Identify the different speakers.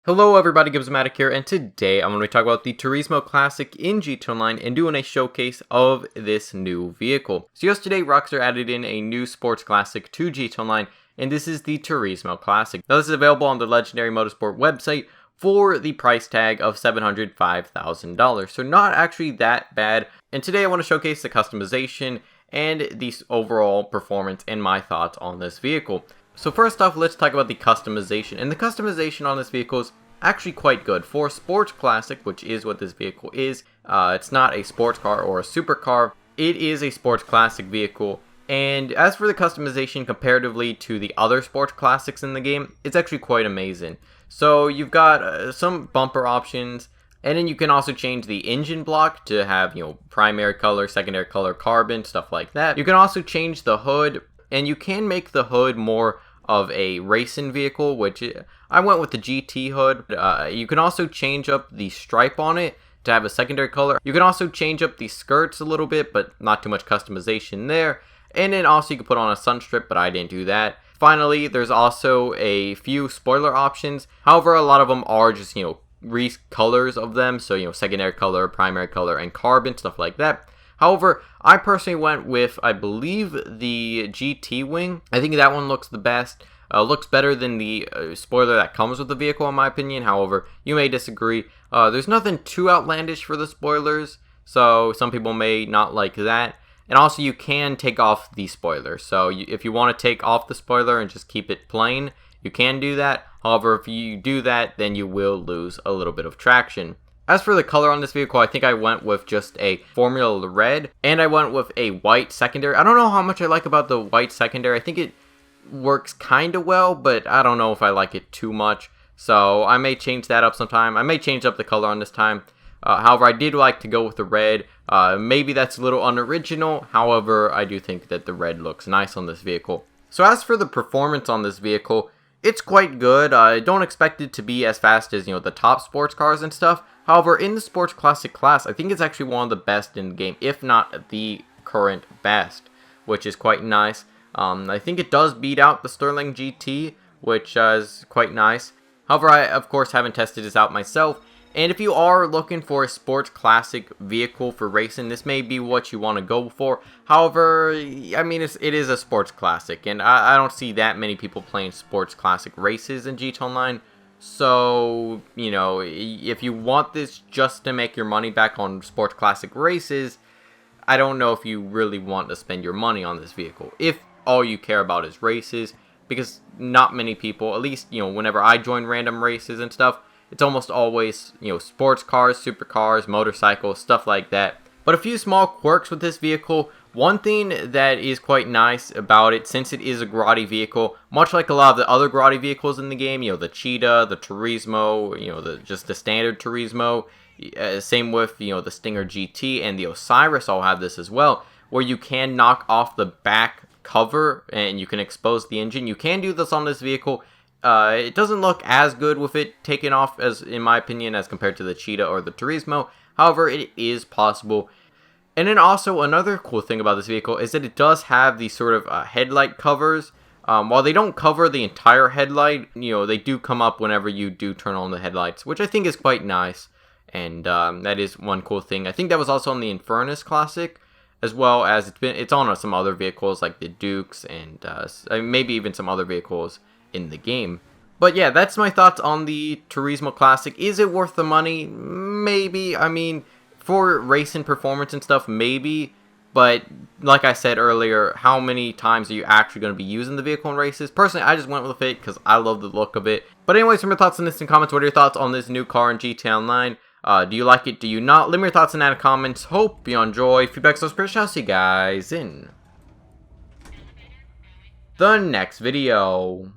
Speaker 1: Hello everybody, Gibsmatic here, and today I'm going to talk about the Turismo Classic in GT Online and doing a showcase of this new vehicle. So yesterday, Rockstar added in a new sports classic to GT Online, and this is the Turismo Classic. Now this is available on the Legendary Motorsport website for the price tag of $705,000, so not actually that bad. And today I want to showcase the customization and the overall performance and my thoughts on this vehicle. So first off, let's talk about the customization. And the customization on this vehicle is actually quite good. For a sports classic, which is what this vehicle is, it's not a sports car or a supercar. It is a sports classic vehicle. And as for the customization comparatively to the other sports classics in the game, it's actually quite amazing. So you've got some bumper options, and then you can also change the engine block to have, primary color, secondary color, carbon, stuff like that. You can also change the hood, and you can make the hood more of a racing vehicle, which I went with the GT hood. You can also change up the stripe on it to have a secondary color. You can also change up the skirts a little bit, but not too much customization there. And then also you can put on a sun strip, but I didn't do that. Finally, there's also a few spoiler options. However, a lot of them are just, recolors of them. So, secondary color, primary color, and carbon, stuff like that. However, I personally went with, I believe, the GT wing. I think that one looks the best. Looks better than the spoiler that comes with the vehicle, in my opinion. However, you may disagree. There's nothing too outlandish for the spoilers, so some people may not like that. And also, you can take off the spoiler. So if you want to take off the spoiler and just keep it plain, you can do that. However, if you do that, then you will lose a little bit of traction. As for the color on this vehicle, I think I went with just a Formula Red, and I went with a white secondary. I don't know how much I like about the white secondary. I think it works kind of well, but I don't know if I like it too much. So I may change that up sometime. I may change up the color on this time. However, I did like to go with the red. Maybe that's a little unoriginal. However, I do think that the red looks nice on this vehicle. So as for the performance on this vehicle, it's quite good. I don't expect it to be as fast as, the top sports cars and stuff. However, in the sports classic class, I think it's actually one of the best in the game, if not the current best, which is quite nice. I think it does beat out the Sterling GT, which is quite nice. However, I, of course, haven't tested this out myself. And if you are looking for a sports classic vehicle for racing, this may be what you want to go for. However, I mean, it is a sports classic, and I don't see that many people playing sports classic races in GT Online. So, if you want this just to make your money back on sports classic races, I don't know if you really want to spend your money on this vehicle. If all you care about is races, because not many people, at least, whenever I join random races and stuff, it's almost always, sports cars, supercars, motorcycles, stuff like that. But a few small quirks with this vehicle. One thing that is quite nice about it, since it is a Grotti vehicle, much like a lot of the other Grotti vehicles in the game, the Cheetah, the Turismo, just the standard Turismo, same with, the Stinger GT and the Osiris all have this as well, where you can knock off the back cover and you can expose the engine. You can do this on this vehicle. It doesn't look as good with it taken off, as in my opinion, as compared to the Cheetah or the Turismo. However, it is possible. And then also another cool thing about this vehicle is that it does have these sort of headlight covers. While they don't cover the entire headlight, they do come up whenever you do turn on the headlights, which I think is quite nice. And that is one cool thing. I think that was also on the Infernus Classic, as well as it's on some other vehicles like the Dukes and maybe even some other vehicles in the game. But yeah, that's my thoughts on the Turismo Classic. Is it worth the money? Maybe. I mean, for racing performance and stuff, maybe. But like I said earlier, how many times are you actually going to be using the vehicle in races? Personally, I just went with it because I love the look of it. But anyways, some of your thoughts on this in comments. What are your thoughts on this new car in GTA Online? Do you like it? Do you not? Leave me your thoughts in the comments. Hope you enjoy. Feedback so special. I'll see you guys in the next video.